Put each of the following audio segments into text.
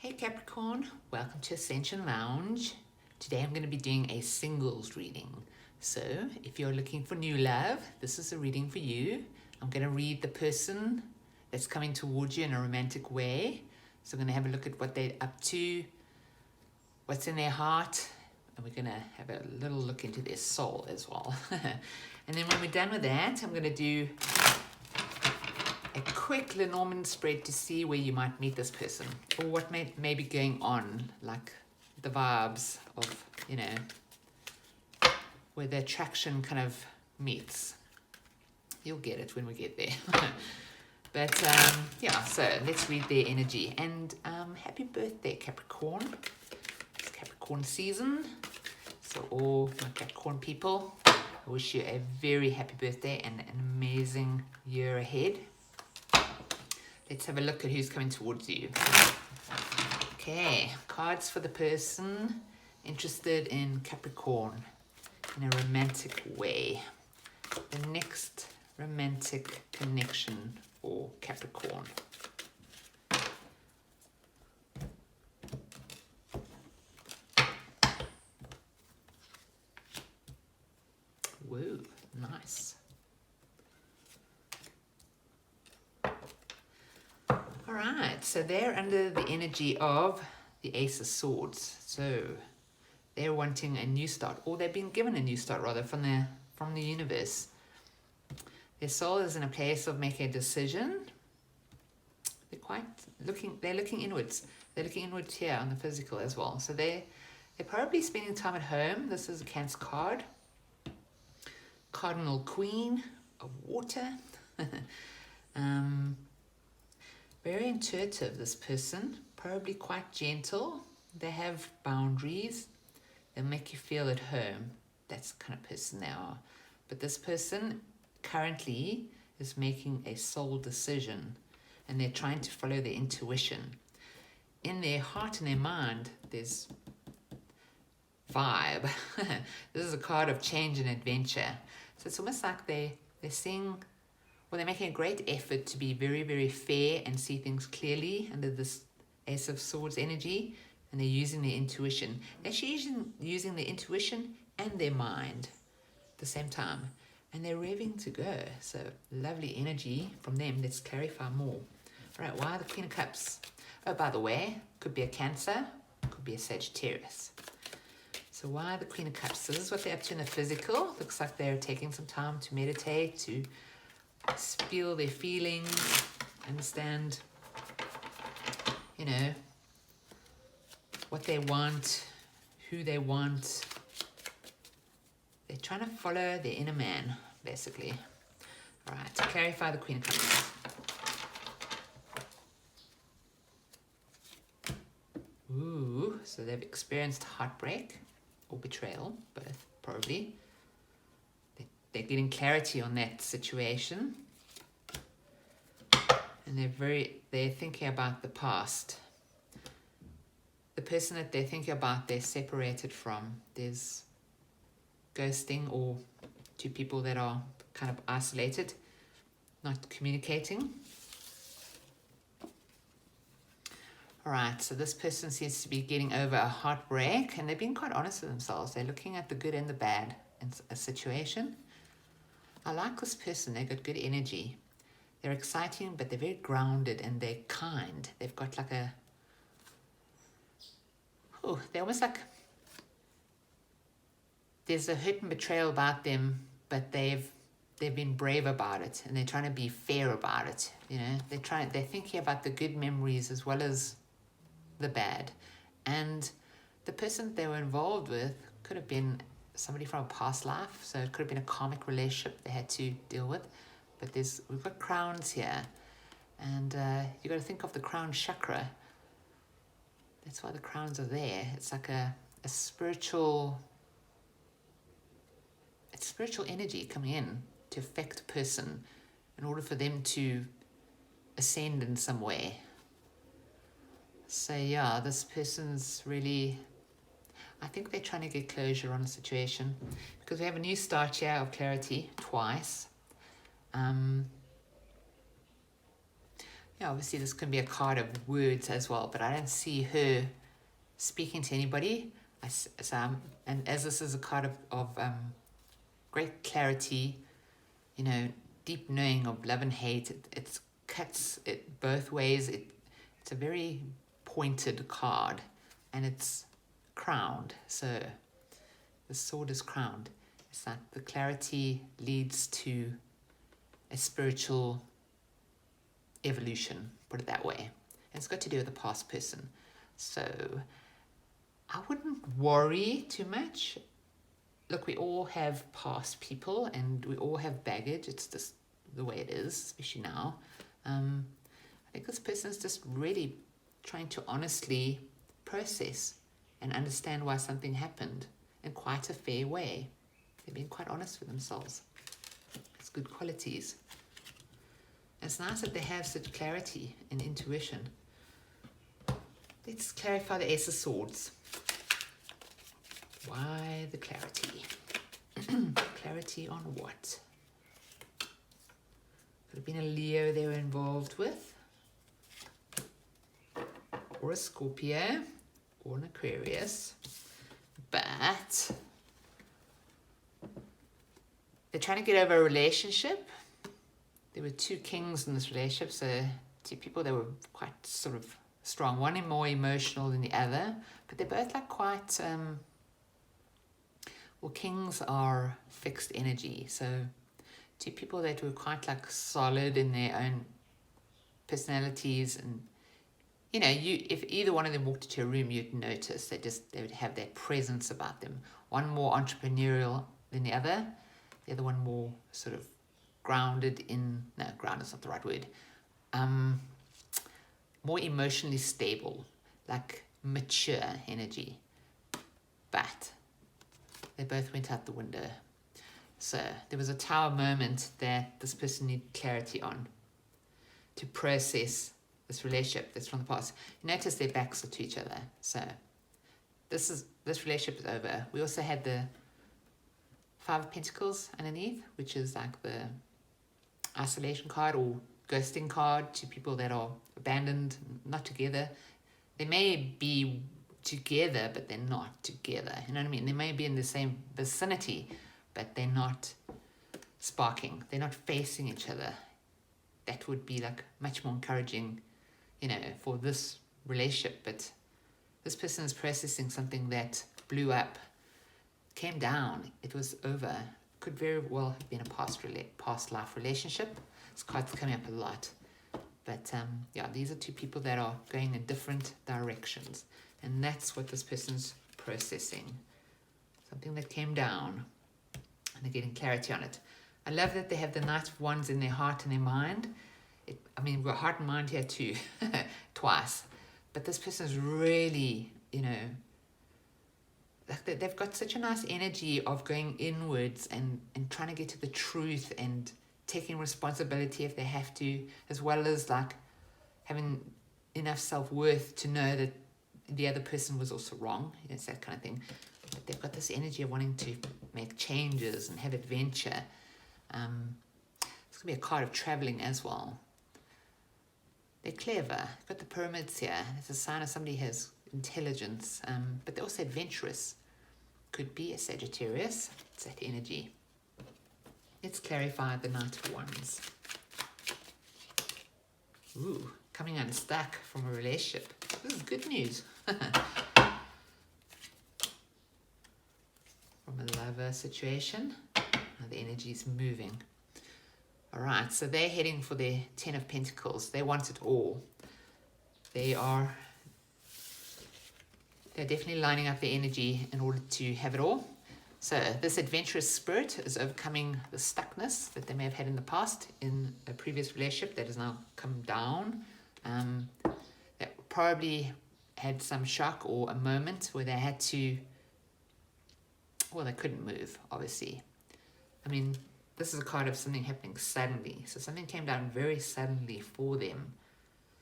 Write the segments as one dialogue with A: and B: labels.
A: Hey Capricorn, welcome to Ascension Lounge. Today I'm going to be doing a singles reading. So if you're looking for new love, this is a reading for you. I'm going to read the person that's coming towards you in a romantic way. So I'm going to have a look at what they're up to, what's in their heart, and we're going to have a little look into their soul as well. And then when we're done with that, I'm going to do a quick Lenormand spread to see where you might meet this person or what may be going on, like the vibes of, where the attraction kind of meets. You'll get it when we get there. But yeah, so let's read their energy. And happy birthday, Capricorn. It's Capricorn season. So all my Capricorn people, I wish you a very happy birthday and an amazing year ahead. Let's have a look at who's coming towards you. Okay, cards for the person interested in Capricorn in a romantic way. The next romantic connection for Capricorn. Whoa, nice. All right, so they're under the energy of the Ace of Swords. So they're wanting a new start, or they've been given a new start rather from the universe. Their soul is in a place of making a decision. They're looking inwards. They're looking inwards here on the physical as well. So they're probably spending time at home. This is a Cancer card. Cardinal Queen of Water. Very intuitive, this person, probably quite gentle. They have boundaries. They'll make you feel at home. That's the kind of person they are. But this person currently is making a soul decision and they're trying to follow their intuition. In their heart and their mind, there's vibe. This is a card of change and adventure. So it's almost like they're seeing, well, they're making a great effort to be very, very fair and see things clearly under this Ace of Swords energy, and they're using their intuition. They're actually using their intuition and their mind at the same time, and they're revving to go. So lovely energy from them. Let's clarify more. All right, why the Queen of Cups? Oh, by the way, could be a Cancer, could be a Sagittarius. So why the Queen of Cups? So this is what they're up to in the physical. Looks like they're taking some time to meditate, to feel their feelings, understand, what they want, who they want. They're trying to follow their inner man, basically. All right, to clarify the Queen of Cups. Ooh, so they've experienced heartbreak or betrayal, both probably. They're getting clarity on that situation, and they're thinking about the past. The person that they're thinking about, they're separated from. There's ghosting, or two people that are kind of isolated, not communicating. All right, so this person seems to be getting over a heartbreak, and they're being quite honest with themselves. They're looking at the good and the bad in a situation. I like this person. They've got good energy. They're exciting, but they're very grounded and they're kind. They've got like they're almost like there's a hurt and betrayal about them, but they've been brave about it, and they're trying to be fair about it. They're thinking about the good memories as well as the bad. And the person they were involved with could have been somebody from a past life, so it could have been a karmic relationship they had to deal with. But we've got crowns here, and you got to think of the crown chakra. That's why the crowns are there. It's like a spiritual energy coming in to affect a person in order for them to ascend in some way. So yeah, this person's really, I think they're trying to get closure on a situation, because we have a new start here of clarity twice. Yeah, obviously this can be a card of words as well, but I don't see her speaking to anybody. And as this is a card of great clarity, you know, deep knowing of love and hate, it cuts it both ways. It's a very pointed card, and it's crowned. So the sword is crowned. It's like the clarity leads to a spiritual evolution, put it that way. And it's got to do with the past person. So I wouldn't worry too much. Look, we all have past people and we all have baggage. It's just the way it is, especially now. I think this person is just really trying to honestly process and understand why something happened in quite a fair way. They're being quite honest with themselves. It's good qualities. It's nice that they have such clarity and intuition. Let's clarify the Ace of Swords. Why the clarity? Clarity on what? Could have been a Leo they were involved with, or a Scorpio, or an Aquarius. But they're trying to get over a relationship. There were two kings in this relationship, so two people that were quite sort of strong. One is more emotional than the other, but they're both like quite, well, kings are fixed energy. So two people that were quite like solid in their own personalities, and you know, if either one of them walked into a room, you'd notice they would have that presence about them. One more entrepreneurial than the other one more sort of grounded in, no, grounded is not the right word, more emotionally stable, like mature energy. But they both went out the window. So there was a tower moment that this person needed clarity on to process this relationship that's from the past. You notice their backs are to each other. So this relationship is over. We also had the Five of Pentacles underneath, which is like the isolation card or ghosting card to people that are abandoned, not together. They may be together, but they're not together. You know what I mean? They may be in the same vicinity, but they're not sparking. They're not facing each other. That would be like much more encouraging, you know, for this relationship. But this person is processing something that blew up, came down, it was over. Could very well have been a past life relationship. This card's coming up a lot. But yeah, these are two people that are going in different directions. And that's what this person's processing. Something that came down, and they're getting clarity on it. I love that they have the Knight of Wands in their heart and their mind. We've got heart and mind here too, twice. But this person's really, you know, they've got such a nice energy of going inwards and trying to get to the truth and taking responsibility if they have to, as well as like having enough self-worth to know that the other person was also wrong. It's that kind of thing. But they've got this energy of wanting to make changes and have adventure. It's going to be a card of traveling as well. They're clever. You've got the pyramids here. It's a sign of somebody who has intelligence, but they're also adventurous. Could be a Sagittarius. It's that energy. Let's clarify the Knight of Wands. Ooh, coming unstuck from a relationship. This is good news. From a lover situation. Now the energy is moving. All right, so they're heading for their Ten of Pentacles. They want it all. They're definitely lining up their energy in order to have it all. So this adventurous spirit is overcoming the stuckness that they may have had in the past in a previous relationship that has now come down. That probably had some shock or a moment where they had to, well, they couldn't move, obviously. This is a card of something happening suddenly. So something came down very suddenly for them.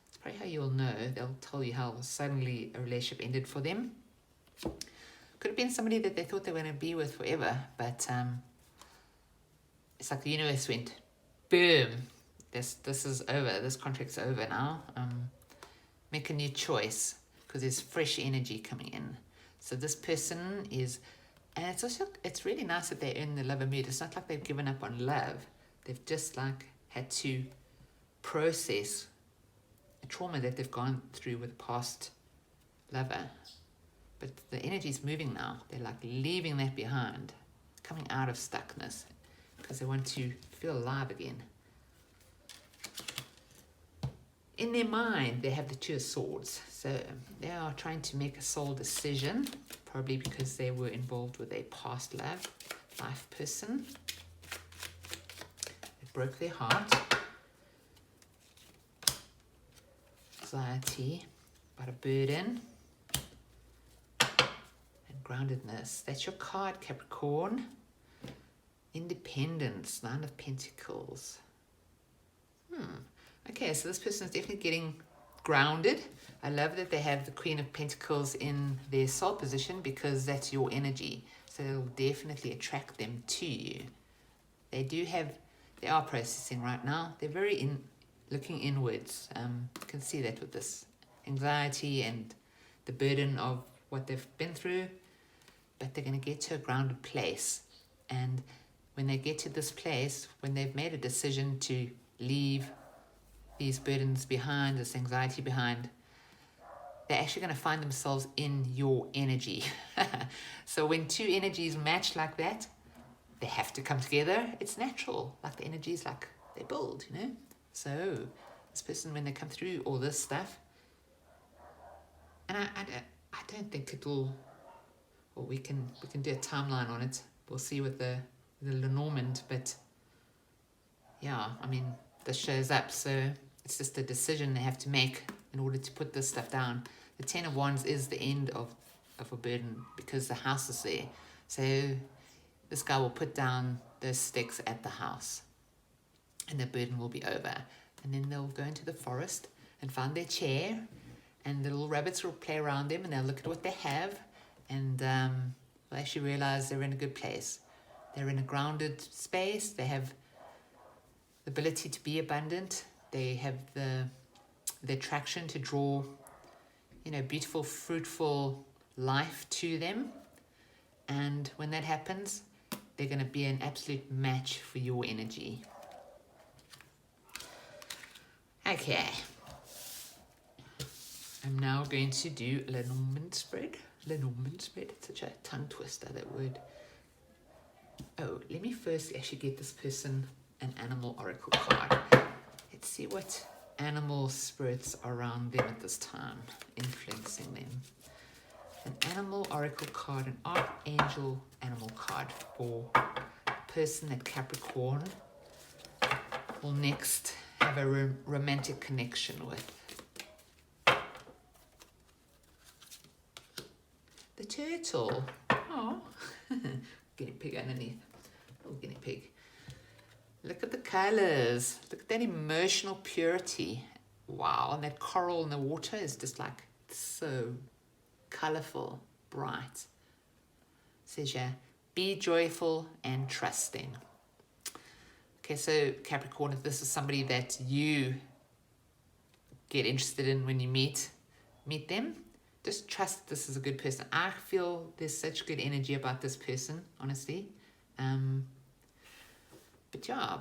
A: It's probably how you'll know. They'll tell you how suddenly a relationship ended for them. Could have been somebody that they thought they were going to be with forever, but it's like the universe went boom, this is over. This contract's over now. Make a new choice because there's fresh energy coming in. So this person is, and it's also, it's really nice that they're in the lover mood. It's not like they've given up on love. They've just like had to process a trauma that they've gone through with the past lover. But the energy's moving now. They're like leaving that behind, coming out of stuckness because they want to feel alive again. In their mind, they have the Two of Swords. So they are trying to make a soul decision, probably because they were involved with a past life person. It broke their heart. Anxiety, about a burden. And groundedness. That's your card, Capricorn. Independence, Nine of Pentacles. Okay, so this person is definitely getting grounded. I love that they have the Queen of Pentacles in their soul position because that's your energy. So it'll definitely attract them to you. They are processing right now. They're very looking inwards. You can see that with this anxiety and the burden of what they've been through. But they're going to get to a grounded place. And when they get to this place, when they've made a decision to leave these burdens behind, this anxiety behind, they're actually going to find themselves in your energy. So when two energies match like that, they have to come together. It's natural. Like the energies, like they build, you know. So this person, when they come through all this stuff, and I don't think it'll. Well, we can do a timeline on it. We'll see with the Lenormand, but yeah, I mean, this shows up. So it's just a decision they have to make in order to put this stuff down. The Ten of Wands is the end of a burden because the house is there. So this guy will put down those sticks at the house and the burden will be over. And then they'll go into the forest and find their chair and the little rabbits will play around them and they'll look at what they have and they'll actually realize they're in a good place. They're in a grounded space. They have the ability to be abundant. They have the attraction to draw, you know, beautiful, fruitful life to them. And when that happens, they're going to be an absolute match for your energy. Okay. I'm now going to do Lenormand spread. Lenormand spread. It's such a tongue twister, that word. Oh, let me first actually get this person an animal oracle card. Let's see what animal spirits are around them at this time, influencing them. An animal oracle card, an archangel animal card for the person that Capricorn will next have a romantic connection with. The turtle. Oh, guinea pig underneath. Little guinea pig. Look at the colors. Look at that emotional purity. Wow, and that coral in the water is just like so colorful, bright. It says yeah, be joyful and trusting. Okay, so Capricorn, if this is somebody that you get interested in when you meet them, just trust this is a good person. I feel there's such good energy about this person, honestly. But yeah,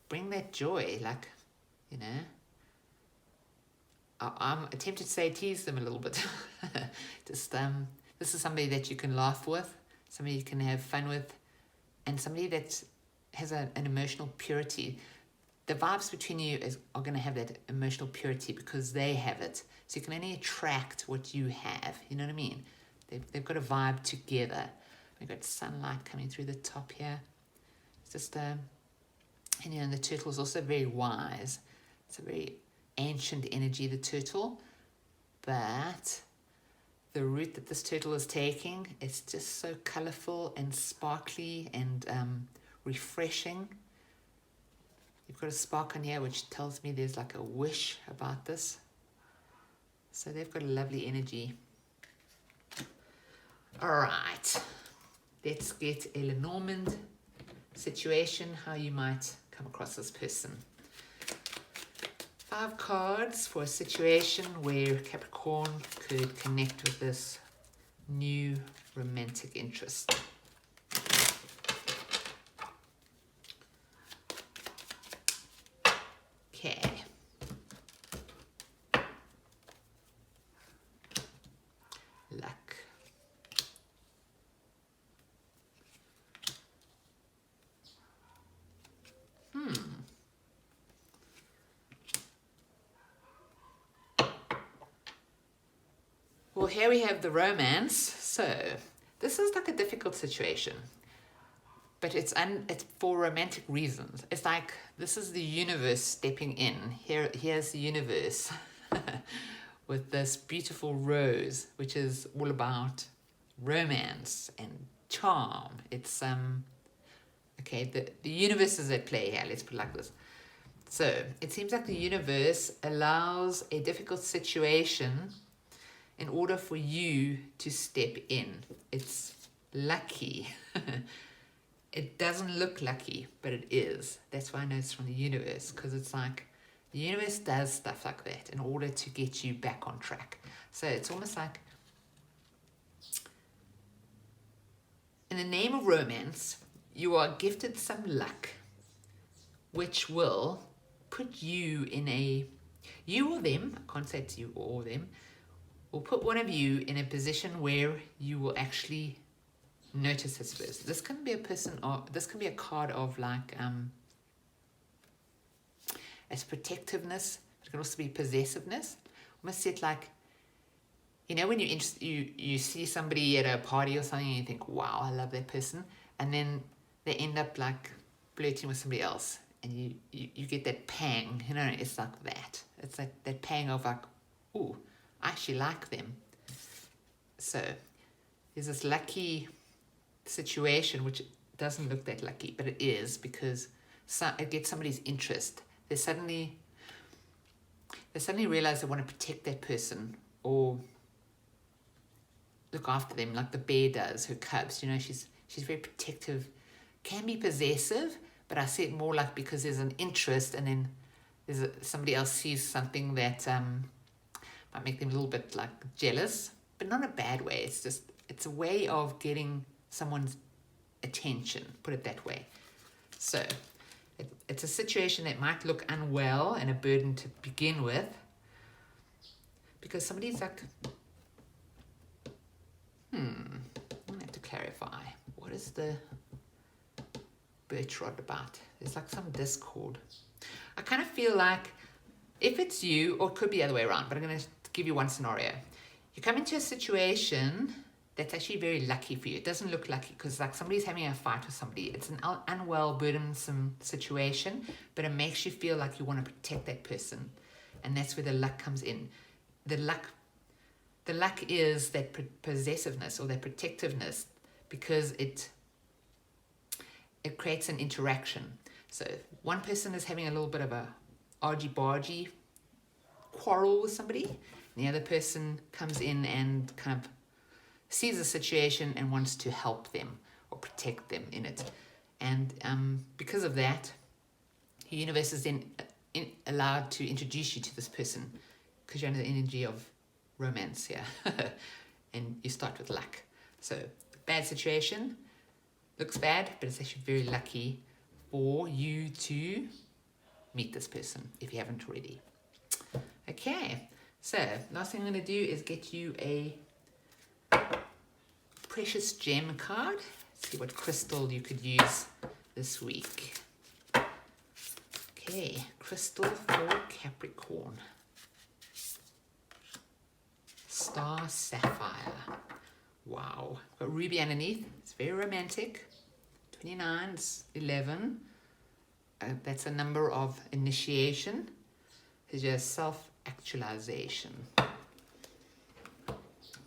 A: bring that joy, like, you know. I'm tempted to say tease them a little bit. Just this is somebody that you can laugh with, somebody you can have fun with, and somebody that has an emotional purity. The vibes between you are going to have that emotional purity because they have it. So you can only attract what you have. You know what I mean? They've got a vibe together. We've got sunlight coming through the top here. It's just and you know, the turtle is also very wise. It's a very ancient energy, the turtle. But the route that this turtle is taking, it's just so colorful and sparkly and refreshing. You've got a spark on here which tells me there's like a wish about this. So they've got a lovely energy. All right, let's get a Lenormand situation, how you might come across this person. 5 cards for a situation where Capricorn could connect with this new romantic interest. Okay. Luck. Well, here we have the romance. So this is like a difficult situation, but it's for romantic reasons. It's like this is the universe stepping in. Here's the universe with this beautiful rose, which is all about romance and charm. It's okay. The universe is at play here. Let's put it like this. So it seems like the universe allows a difficult situation in order for you to step in. It's lucky. It doesn't look lucky, but it is. That's why I know it's from the universe, because it's like the universe does stuff like that in order to get you back on track. So it's almost like in the name of romance, you are gifted some luck, which will put you in you or them, I can't say it's you or them, will put one of you in a position where you will actually notice this person. This can be a person, or this can be a card of like as protectiveness. It can also be possessiveness. Almost see it like, you know, when you see somebody at a party or something and you think, wow, I love that person, and then they end up like flirting with somebody else, and you get that pang, you know. It's like that. It's like that pang of like, ooh, I actually like them. So there's this lucky situation which doesn't look that lucky, but it is, because it gets somebody's interest. They suddenly realize they want to protect that person or look after them, like the bear does her cubs. You know, she's very protective, can be possessive, but I see it more like because there's an interest, and then somebody else sees something that might make them a little bit like jealous, but not in a bad way. It's a way of getting someone's attention, put it that way. So it's a situation that might look unwell and a burden to begin with, because somebody's like, I'm gonna have to clarify, what is the birch rod about? There's like some discord. I kind of feel like if it's you, or it could be the other way around, but I'm going to give you one scenario. You come into a situation that's actually very lucky for you. It doesn't look lucky because like somebody's having a fight with somebody. It's an unwell, burdensome situation, but it makes you feel like you want to protect that person. And that's where the luck comes in. The luck is that possessiveness or that protectiveness, because it creates an interaction. So one person is having a little bit of a argy-bargy quarrel with somebody, and the other person comes in and kind of sees the situation and wants to help them or protect them in it. And because of that, the universe is then allowed to introduce you to this person, because you're under the energy of romance here. And you start with luck. So bad situation, looks bad, but it's actually very lucky for you to meet this person if you haven't already. Okay, so last thing I'm going to do is get you a precious gem card. See what crystal you could use this week. Okay, crystal for Capricorn. Star Sapphire. Wow, got ruby underneath. It's very romantic. 29, it's 11. That's a number of initiation. It's your self-actualization.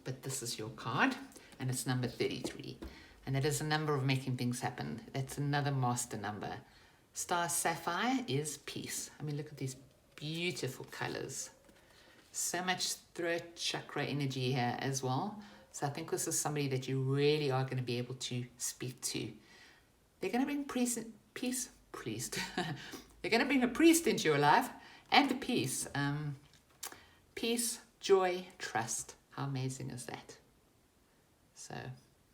A: But this is your card, and it's number 33. And that is a number of making things happen. That's another master number. Star Sapphire is peace. I mean, look at these beautiful colors. So much throat chakra energy here as well. So I think this is somebody that you really are going to be able to speak to. They're going to bring They're going to bring a priest into your life, And peace. Peace, joy, trust. How amazing is that? So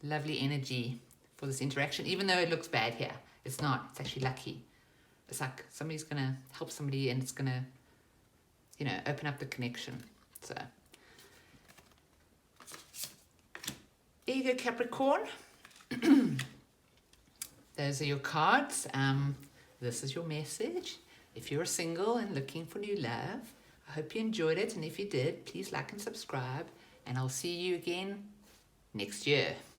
A: lovely energy for this interaction, even though it looks bad here. It's not. It's actually lucky. It's like somebody's going to help somebody and it's going to, you know, open up the connection. So there you go, Capricorn. Those are your cards. This is your message. If you're single and looking for new love, I hope you enjoyed it. And if you did, please like and subscribe. And I'll see you again next year.